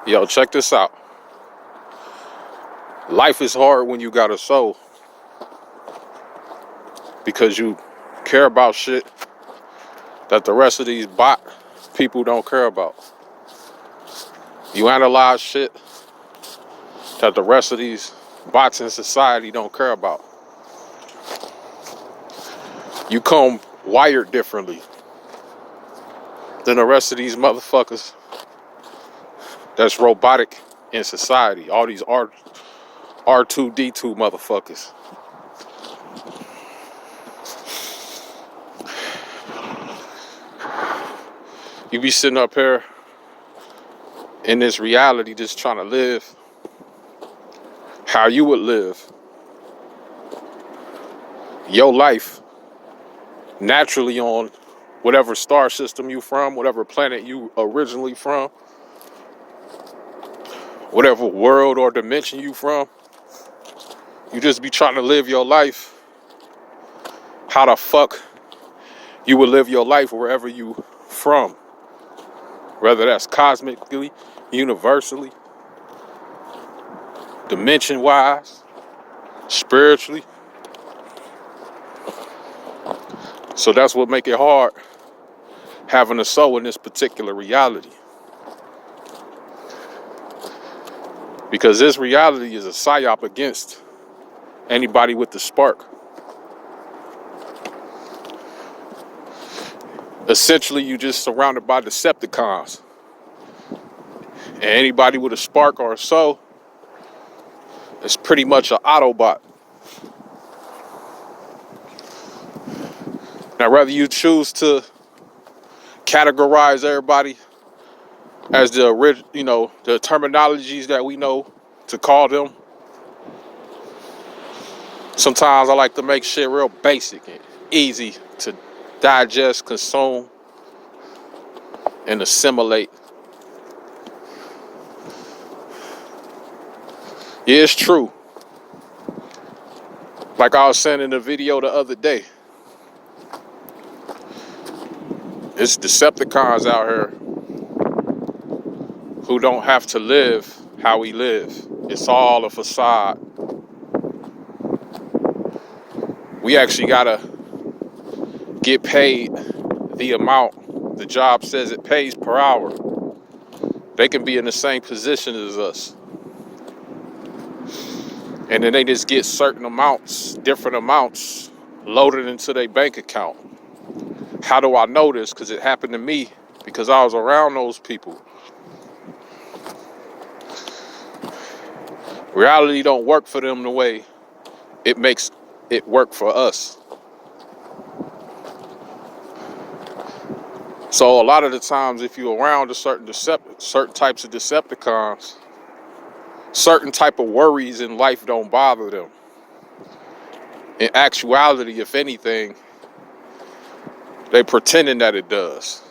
Yo, check this out. Life is hard when you got a soul because you care about shit that the rest of these bot people don't care about. You analyze shit that the rest of these bots in society don't care about. You come wired differently than the rest of these motherfuckers that's robotic in society. All these R2D2 motherfuckers. You be sitting up here in this reality just trying to live how you would live your life naturally on whatever star system you from, whatever planet you originally from, whatever world or dimension you from. You just be trying to live your life how the fuck you would live your life wherever you from, whether that's cosmically, universally, dimension wise, spiritually. So that's what make it hard having a soul in this particular reality, because this reality is a psyop against anybody with the spark. Essentially, you just surrounded by Decepticons, and anybody with a spark or a soul is pretty much an Autobot. Now, whether you choose to categorize everybody as the terminologies that we know to call them, sometimes I like to make shit real basic and easy to digest, consume, and assimilate. Yeah, it's true. Like I was saying in the video the other day, it's Decepticons out here who don't have to live how we live. It's all a facade. We actually gotta get paid the amount the job says it pays per hour. They can be in the same position as us, and then they just get certain amounts, different amounts, loaded into their bank account. How do I know this? Because it happened to me, because I was around those people. Reality don't work for them the way it makes it work for us. So a lot of the times, if you're around certain types of Decepticons, certain type of worries in life don't bother them. In actuality, if anything, they pretending that it does.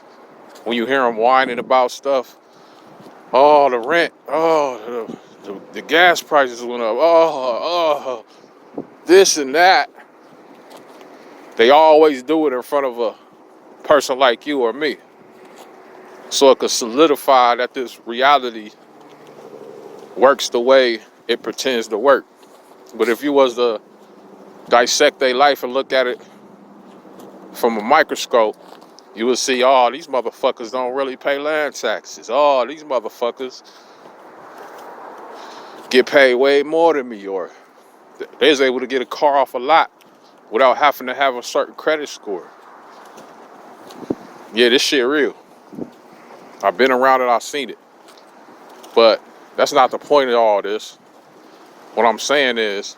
When you hear them whining about stuff, oh, the rent, oh, the gas prices went up, oh, this and that. They always do it in front of a person like you or me, so it could solidify that this reality works the way it pretends to work. But if you was to dissect their life and look at it from a microscope, you would see, oh, these motherfuckers don't really pay land taxes. Oh, these motherfuckers get paid way more than me, or they was able to get a car off a lot without having to have a certain credit score. Yeah, this shit real. I've been around it, I've seen it. But that's not the point of all this. What I'm saying is,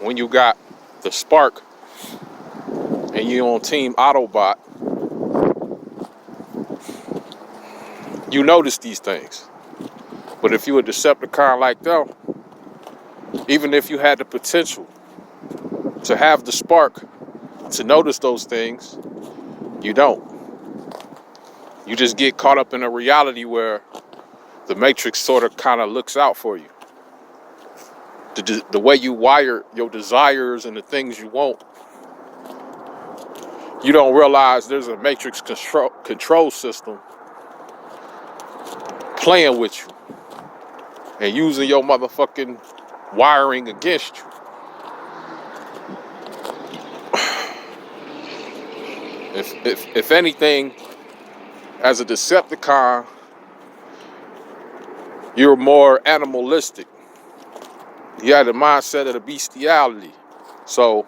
when you got the spark and you on Team Autobot, you notice these things. But if you a Decepticon like them, even if you had the potential to have the spark to notice those things, you don't. You just get caught up in a reality where the Matrix sort of kind of looks out for you. The way you wire your desires and the things you want, you don't realize there's a Matrix control system playing with you. and using your motherfucking wiring against you. If anything, as a Decepticon, you're more animalistic. You have the mindset of the bestiality. So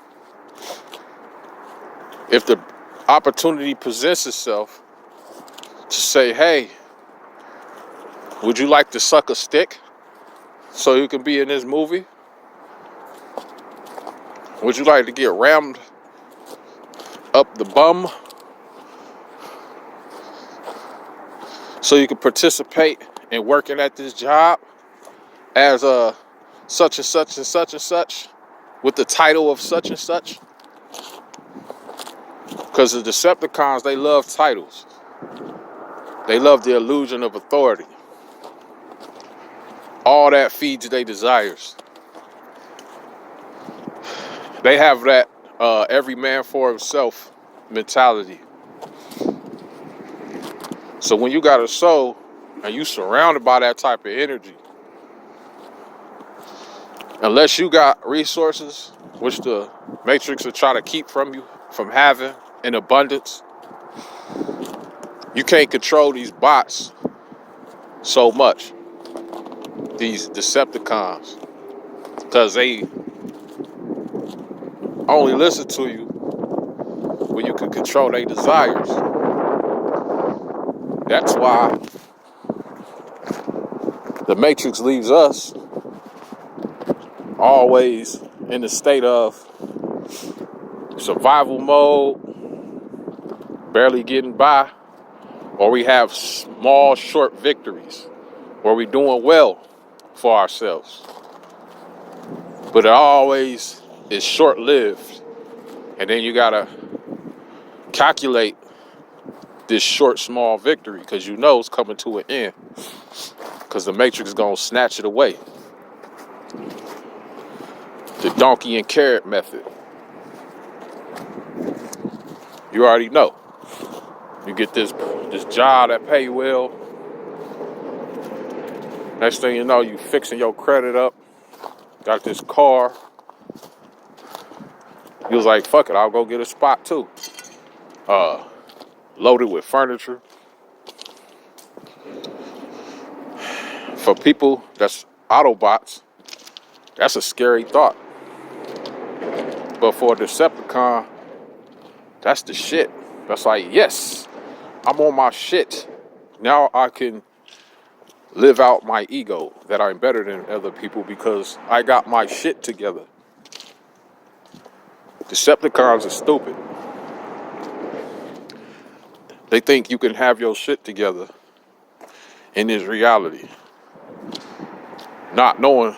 if the opportunity presents itself to say, hey, would you like to suck a stick so you can be in this movie? Would you like to get rammed up the bum so you can participate in working at this job as a such and such and such and such with the title of such and such? Because the Decepticons, they love titles. They love the illusion of authority. All that feeds their desires. They have that every man for himself mentality. So when you got a soul and you surrounded by that type of energy, unless you got resources, which the Matrix will try to keep from you from having in abundance, you can't control these bots so much, these Decepticons, because they only listen to you when you can control their desires. That's why the Matrix leaves us always in the state of survival mode, barely getting by, or we have small, short victories where we're doing well for ourselves. But it always is short-lived. And then you gotta calculate this short, small victory because you know it's coming to an end. Because the Matrix is gonna snatch it away. The donkey and carrot method. You already know. You get this job that pay well. Next thing you know, you fixing your credit up. Got this car. You was like, fuck it, I'll go get a spot too. Loaded with furniture. For people that's Autobots, that's a scary thought. But for a Decepticon, that's the shit. That's like, yes, I'm on my shit. Now I can live out my ego that I'm better than other people because I got my shit together. Decepticons are stupid. They think you can have your shit together in this reality, not knowing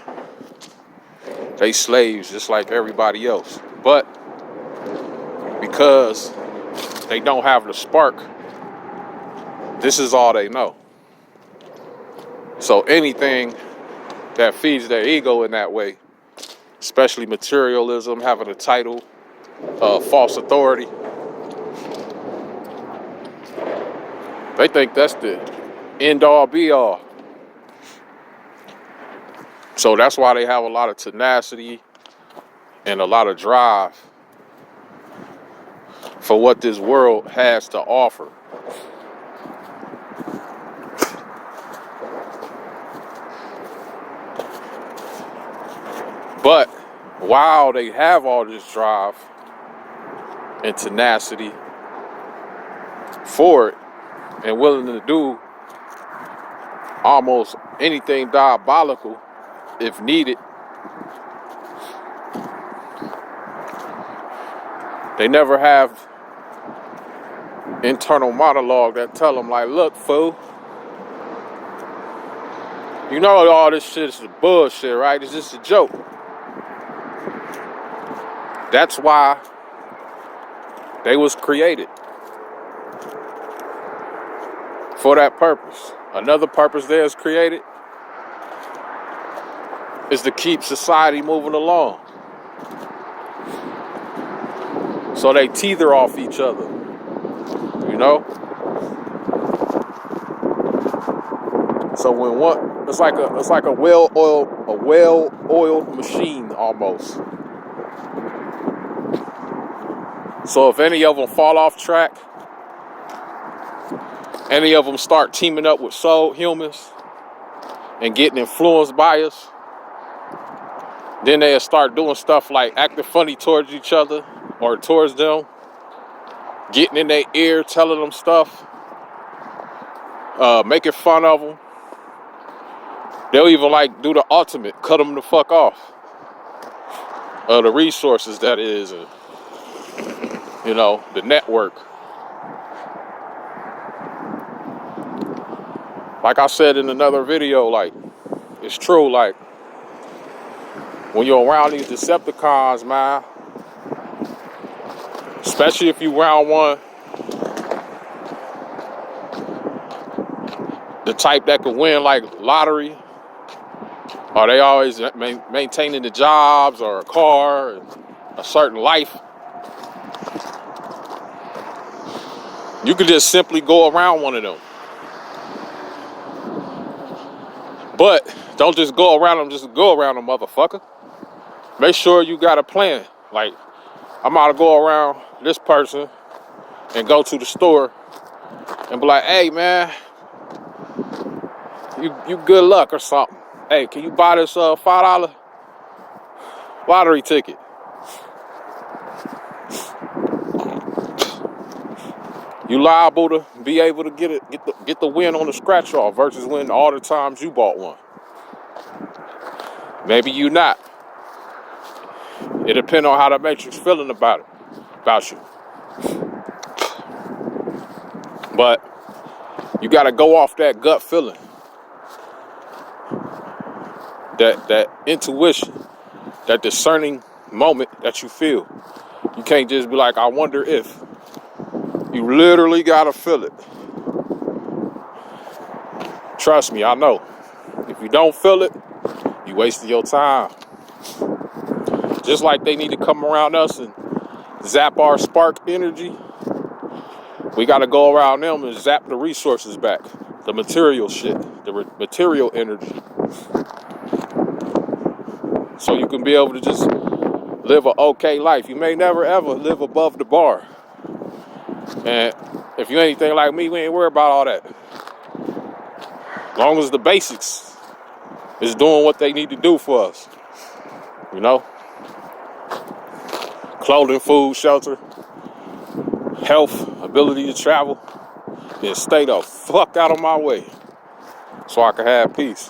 they slaves just like everybody else. But because they don't have the spark, this is all they know. So anything that feeds their ego in that way, especially materialism, having a title, false authority, they think that's the end all be all. So that's why they have a lot of tenacity and a lot of drive for what this world has to offer. But while they have all this drive and tenacity for it and willing to do almost anything diabolical if needed, they never have internal monologue that tell them like, look, fool, you know all this shit is bullshit, right? It's just a joke. That's why they was created. For that purpose. Another purpose there is created is to keep society moving along. So they tether off each other. You know? So when a well-oiled machine almost. So if any of them fall off track, any of them start teaming up with soul humans and getting influenced by us, then they'll start doing stuff like acting funny towards each other or towards them, getting in their ear, telling them stuff, making fun of them. They'll even like do the ultimate, cut them the fuck off. The resources that is, and you know, the network. Like I said in another video, like, it's true, like, when you're around these Decepticons, man, especially if you round one, the type that could win like lottery, or they always maintaining the jobs or a car, and a certain life, you could just simply go around one of them. But don't just go around them, just go around them, motherfucker. Make sure you got a plan. Like, I'm about to go around this person and go to the store and be like, hey man, you good luck or something. Hey, can you buy this $5 lottery ticket? You liable to be able to get the win on the scratch off versus winning all the times you bought one. Maybe you not. It depends on how the Matrix feeling about you. But you gotta go off that gut feeling, that intuition, that discerning moment that you feel. You can't just be like, I wonder if. You literally gotta feel it. Trust me, I know. If you don't feel it, you wasting your time. Just like they need to come around us and zap our spark energy, we gotta go around them and zap the resources back. The material shit, the material energy. So you can be able to just live an okay life. You may never ever live above the bar. And if you anything like me, we ain't worried about all that. As long as the basics is doing what they need to do for us. You know? Clothing, food, shelter, health, ability to travel. And stay the fuck out of my way so I can have peace.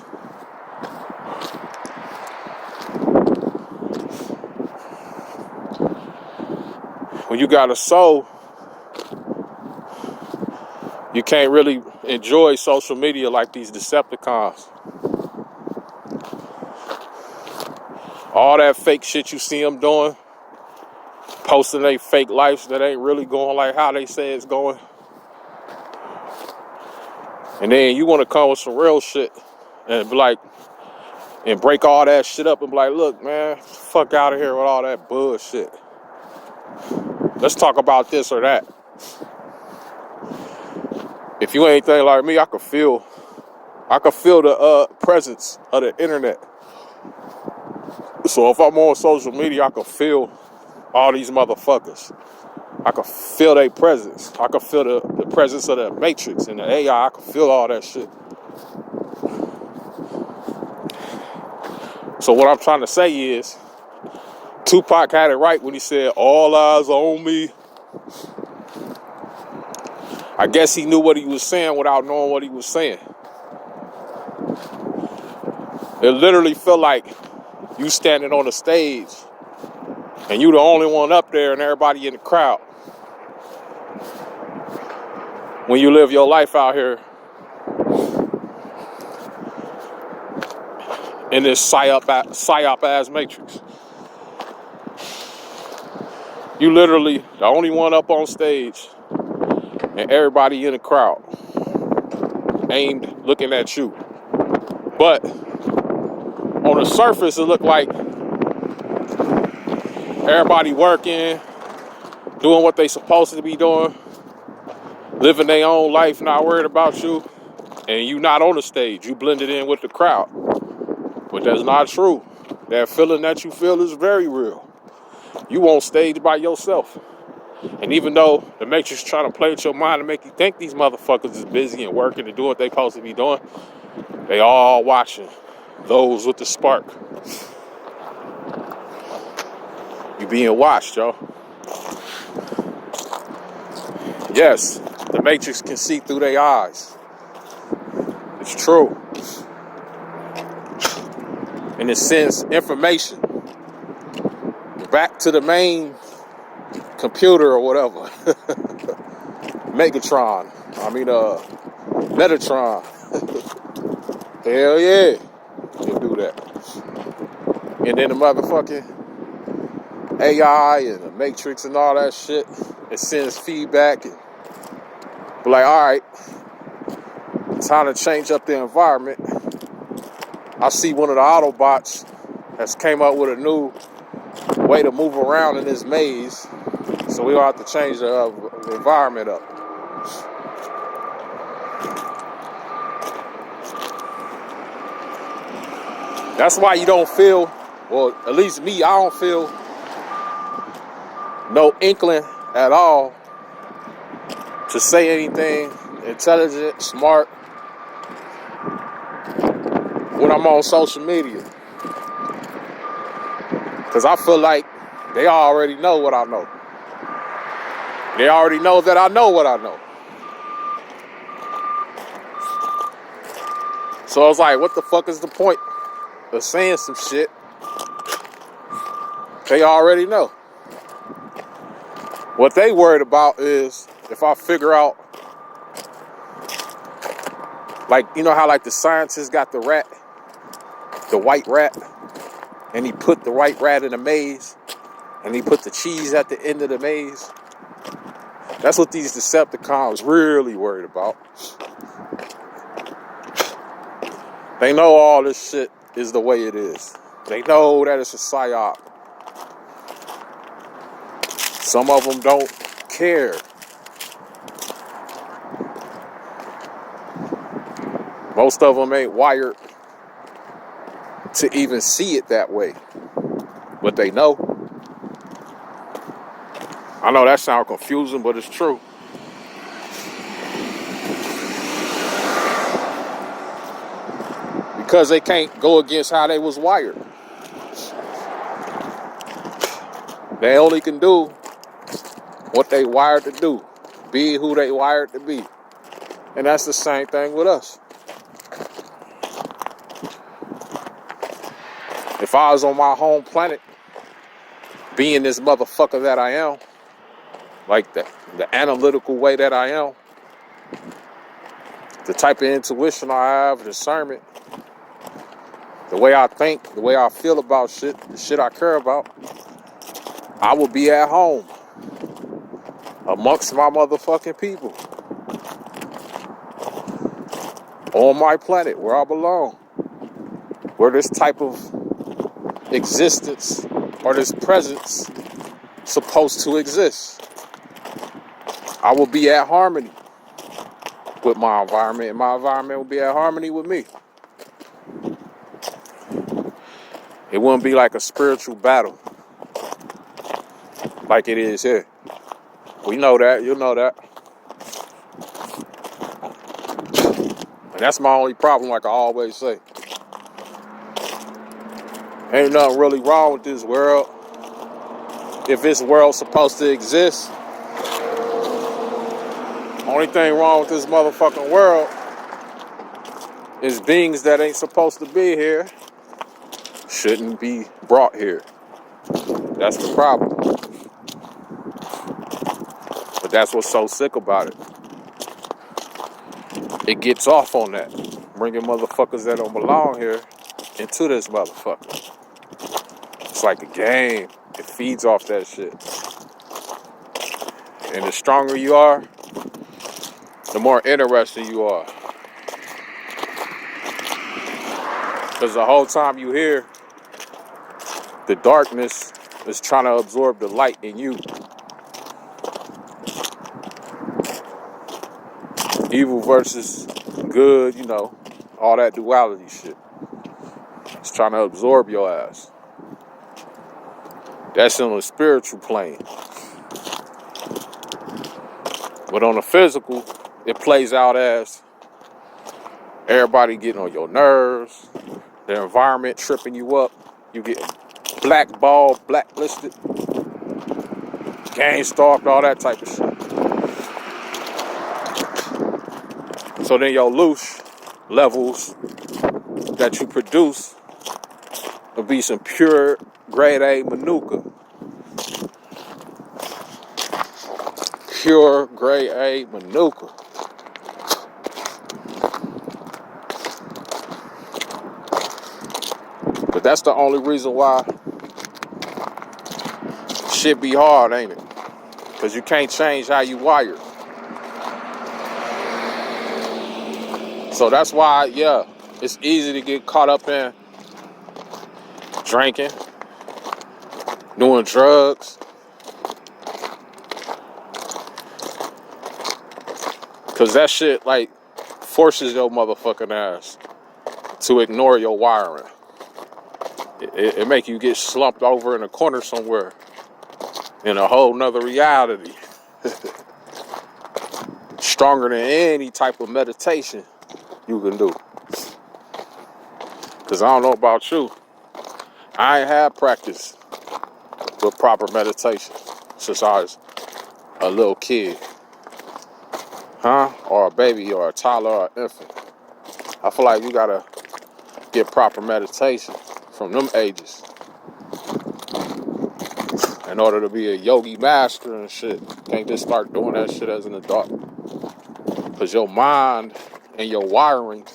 When you got a soul, you can't really enjoy social media like these Decepticons. All that fake shit you see them doing, posting their fake lives that ain't really going like how they say it's going. And then you want to come with some real shit and be like, and break all that shit up and be like, look, man, fuck out of here with all that bullshit. Let's talk about this or that. If you ain't anything like me, I could feel the presence of the internet. So if I'm on social media, I could feel all these motherfuckers. I could feel their presence. I could feel the presence of the Matrix and the AI. I could feel all that shit. So what I'm trying to say is, Tupac had it right when he said, all eyes on me. I guess he knew what he was saying without knowing what he was saying. It literally felt like you standing on a stage and you the only one up there and everybody in the crowd. When you live your life out here in this psyop ass matrix. You literally the only one up on stage and everybody in the crowd aimed looking at you. But on the surface, it looked like everybody working, doing what they supposed to be doing, living their own life, not worried about you. and you not on the stage. You blended in with the crowd. But that's not true. That feeling that you feel is very real. You on stage by yourself. And even though the Matrix trying to play with your mind to make you think these motherfuckers is busy and working and doing what they supposed to be doing, they all watching. Those with the spark. You being watched, yo. Yes, the Matrix can see through their eyes. It's true. And it sends information back to the main computer or whatever. Metatron. Hell yeah. They do that. And then the motherfucking AI and the Matrix and all that shit, it sends feedback and be like, all right, time to change up the environment. I see one of the Autobots has came up with a new way to move around in this maze, so we gonna have to change the environment up. That's why you don't feel, well, at least me, I don't feel no inkling at all to say anything intelligent, smart when I'm on social media. Because I feel like they already know what I know. They already know that I know what I know. So I was like, what the fuck is the point of saying some shit they already know? What they worried about is if I figure out, like, you know how like the scientists got the rat, the white rat, and he put the white rat in a maze, and he put the cheese at the end of the maze. That's what these Decepticons really worried about. They know all this shit is the way it is. They know that it's a psyop. Some of them don't care. Most of them ain't wired to even see it that way. But they know. I know that sounds confusing, but it's true. Because they can't go against how they was wired. They only can do what they wired to do. Be who they wired to be. And that's the same thing with us. If I was on my home planet, being this motherfucker that I am, like the analytical way that I am, the type of intuition I have, discernment, the way I think, the way I feel about shit, the shit I care about, I would be at home amongst my motherfucking people. On my planet, where I belong. Where this type of existence or this presence supposed to exist. I will be at harmony with my environment, and my environment will be at harmony with me. It wouldn't be like a spiritual battle like it is here. We know that, you know that. And that's my only problem, like I always say. Ain't nothing really wrong with this world. If this world's supposed to exist, only thing wrong with this motherfucking world is beings that ain't supposed to be here shouldn't be brought here. That's the problem. But that's what's so sick about it. It gets off on that. Bringing motherfuckers that don't belong here into this motherfucker. It's like a game. It feeds off that shit. And the stronger you are, the more interesting you are. Because the whole time you here, the darkness is trying to absorb the light in you. Evil versus good, all that duality shit. It's trying to absorb your ass. That's on the spiritual plane. But on the physical, it plays out as everybody getting on your nerves, the environment tripping you up, you get blackballed, blacklisted, gang stalked, all that type of shit. So then your loose levels that you produce will be some pure grade A manuka. Pure grade A manuka. But that's the only reason why shit be hard, ain't it? Because you can't change how you wired. So that's why, yeah, it's easy to get caught up in drinking, doing drugs. Because that shit, like, forces your motherfucking ass to ignore your wiring. It make you get slumped over in a corner somewhere in a whole nother reality. Stronger than any type of meditation you can do. Because I don't know about you, I ain't had practice with proper meditation since I was a little kid. Or a baby or a toddler or an infant. I feel like you gotta get proper meditation from them ages in order to be a yogi master and shit. You can't just start doing that shit as an adult. Because your mind and your wiring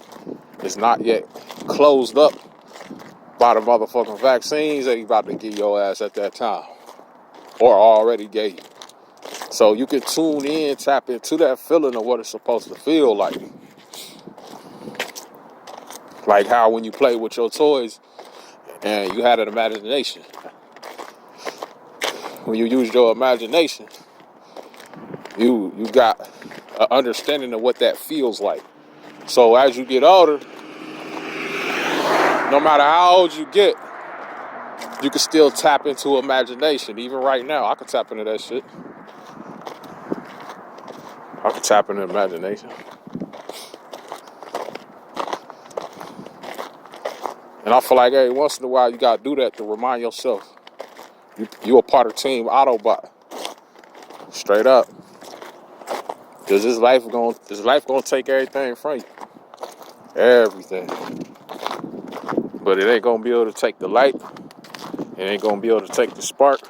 is not yet closed up by the motherfucking vaccines that you about to give your ass at that time. Or already gave you. So you can tune in, tap into that feeling of what it's supposed to feel like. Like how when you play with your toys and you had an imagination. When you use your imagination, you got an understanding of what that feels like. So as you get older, no matter how old you get, you can still tap into imagination. Even right now, I can tap into that shit. I can tap into imagination. And I feel like every once in a while you gotta do that to remind yourself you a part of Team Autobot. Straight up. Cause this life gonna take everything from you. Everything. But it ain't gonna be able to take the light. It ain't gonna be able to take the spark.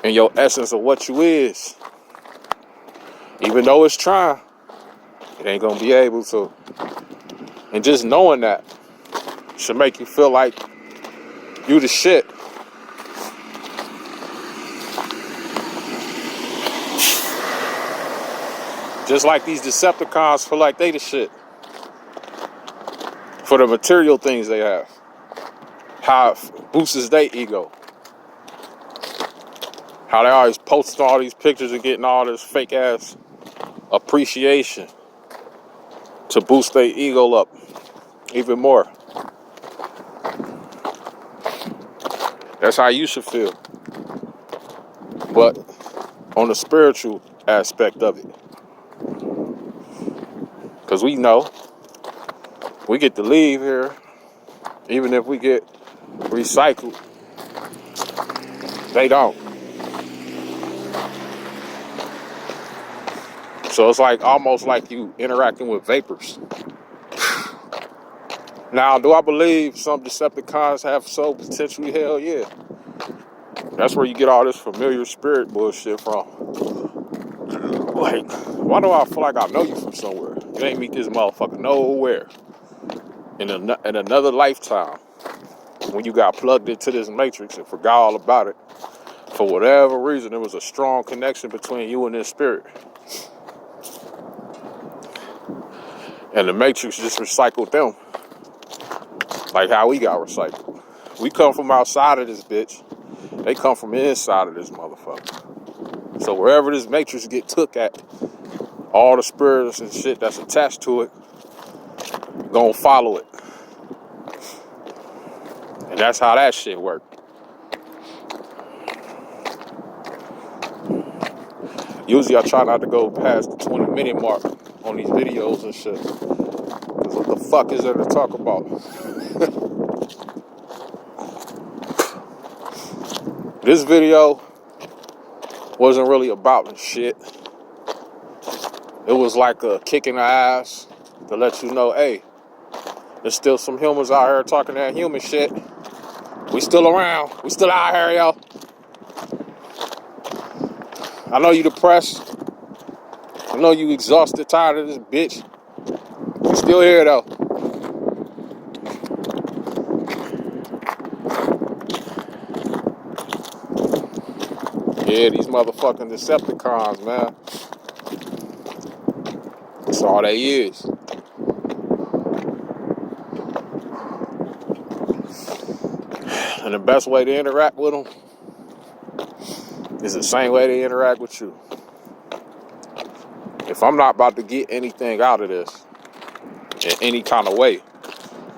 And your essence of what you is. Even though it's trying, it ain't gonna be able to. And just knowing that should make you feel like you the shit. Just like these Decepticons feel like they the shit. For the material things they have. How it boosts their ego. How they always post all these pictures and getting all this fake ass appreciation to boost their ego up even more. That's how you should feel. But on the spiritual aspect of it. Because we know we get to leave here, even if we get recycled, they don't. So it's like almost like you interacting with vapors. Now, do I believe some Decepticons have soul potential? Hell yeah. That's where you get all this familiar spirit bullshit from. Like, why do I feel like I know you from somewhere? You ain't meet this motherfucker nowhere. In another lifetime, when you got plugged into this matrix and forgot all about it, for whatever reason, there was a strong connection between you and this spirit. And the matrix just recycled them. Like how we got recycled. We come from outside of this bitch. They come from inside of this motherfucker. So wherever this matrix get took at, all the spirits and shit that's attached to it gonna follow it. And that's how that shit work. Usually I try not to go past the 20-minute mark on these videos and shit. Cause what the fuck is there to talk about? This video wasn't really about shit. It was like a kick in the ass to let you know, hey, there's still some humans out here talking that human shit. We still around. We still out here, yo. I know you depressed. I know you exhausted, tired of this bitch. You still here, though. Yeah, these motherfucking Decepticons, man. That's all they is. And the best way to interact with them is the same way they interact with you. If I'm not about to get anything out of this in any kind of way,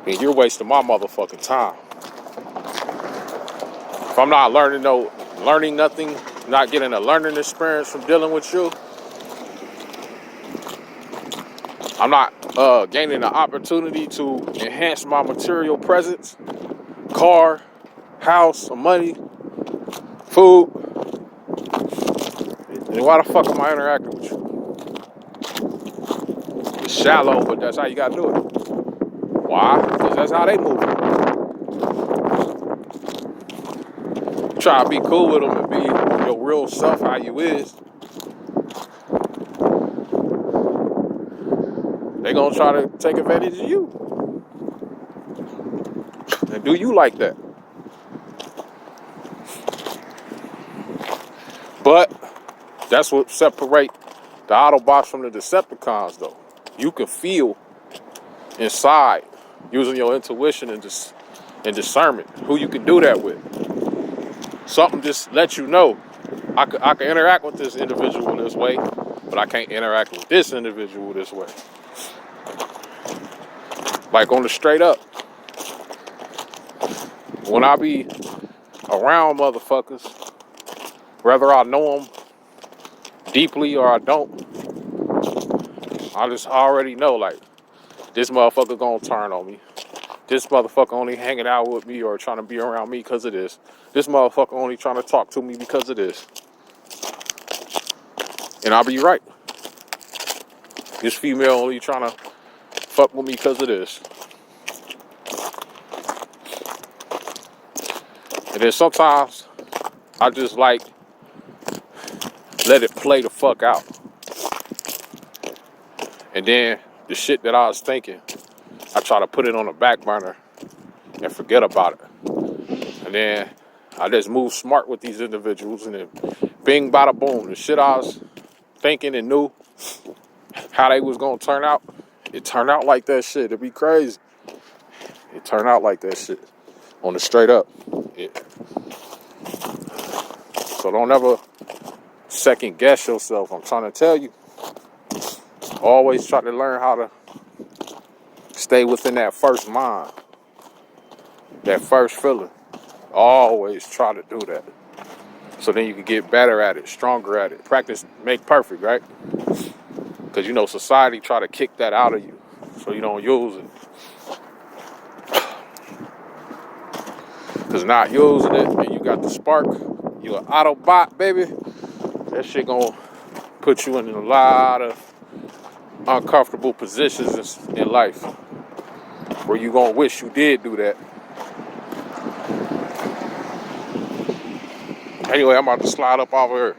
then you're wasting my motherfucking time. If I'm not learning nothing, not getting a learning experience from dealing with you, I'm not gaining the opportunity to enhance my material presence, car, house, money, food, then why the fuck am I interacting with you? It's shallow, but that's how you gotta do it. Why? Because that's how they move. Try to be cool with them and be your real self, how you is. They gonna try to take advantage of you. And do you like that? But that's what separate the Autobots from the Decepticons, though. You can feel inside, using your intuition and discernment, who you can do that with. Something just lets you know, I can interact with this individual this way, but I can't interact with this individual this way. Like on the straight up. When I be around motherfuckers, whether I know them deeply or I don't, I just already know, like, this motherfucker gonna turn on me. This motherfucker only hanging out with me or trying to be around me because of this. This motherfucker only trying to talk to me because of this. And I'll be right. This female only trying to fuck with me because of this. And then sometimes I just like let it play the fuck out. And then the shit that I was thinking, I try to put it on the back burner and forget about it. And then I just move smart with these individuals, and then bing, bada, boom. The shit I was thinking and knew how they was gonna turn out, it turned out like that shit. It'd be crazy. It turned out like that shit. On the straight up. Yeah. So don't ever second guess yourself. I'm trying to tell you. Always try to learn how to stay within that first mind. That first feeling. Always try to do that. So then you can get better at it, stronger at it. Practice make perfect, right? Because, you know, society try to kick that out of you so you don't use it. Because not using it and you got the spark, you an Autobot, baby. That shit gonna put you in a lot of uncomfortable positions in life where you gonna wish you did do that. Anyway, I'm about to slide up over here.